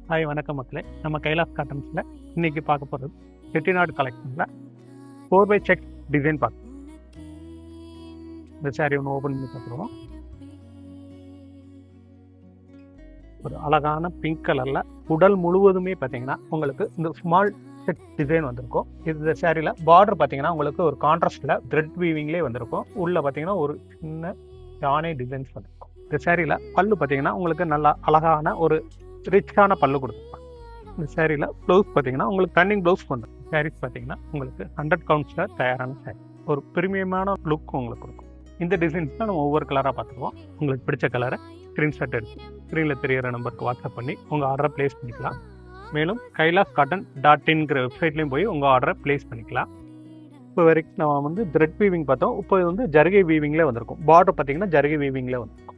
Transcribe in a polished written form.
Hi வணக்கம் மக்களே. நம்ம கைலாஸ் காட்டன்ஸில் இன்றைக்கி பார்க்க போகிறது செட்டிநாடு கலெக்ஷனில் 4x செக் டிசைன் பார்க்க. இந்த சாரீ ஒன்று ஓப்பன் பண்ணி பார்த்துருவோம். ஒரு அழகான பிங்க் கலரில் உடல் முழுவதுமே பார்த்தீங்கன்னா உங்களுக்கு இந்த ஸ்மால் செட் டிசைன் வந்திருக்கும். இந்த சாரியில் பார்டர் பார்த்தீங்கன்னா உங்களுக்கு ஒரு கான்ட்ராஸ்டில் த்ரெட் வீவிங்லேயே வந்திருக்கும். உள்ளே பார்த்தீங்கன்னா ஒரு சின்ன யானை டிசைன்ஸ் வந்திருக்கும். இந்த சாரியில் பல்லு பார்த்தீங்கன்னா உங்களுக்கு நல்லா அழகான ஒரு ரிச்சான பல்லு கொடுத்துருப்பாங்க. இந்த சேரீல ப்ளவுஸ் பார்த்தீங்கன்னா உங்களுக்கு ரன்னிங் ப்ளவுஸ் பண்ணுறோம். சாரீஸ் பார்த்தீங்கன்னா உங்களுக்கு 100 கவுண்ட்ஸில் தயாரான சாரீ. ஒரு பிரீமியமான லுக் உங்களுக்கு கொடுக்கும். இந்த டிசைன்ஸ் தான் நம்ம ஒவ்வொரு கலராக பார்த்துருவோம். உங்களுக்கு பிடிச்ச கலரை ஸ்க்ரீன்ஷாட் எடுத்து ஸ்க்ரீனில் தெரியிற நம்பருக்கு வாட்ஸ்அப் பண்ணி உங்கள் ஆர்டரை ப்ளேஸ் பண்ணிக்கலாம். மேலும் kailascotton.in வெப்சைட்லேயும் போய் உங்கள் ஆர்டரை ப்ளேஸ் பண்ணிக்கலாம். இப்போ வரைக்கும் நம்ம த்ரெட் வீவிங் பார்த்தோம். இப்போ இது ஜரிகை வீவிங்கில் வந்திருக்கும். பார்டர் பார்த்தீங்கன்னா ஜரிகை வீவிங்கில் வந்து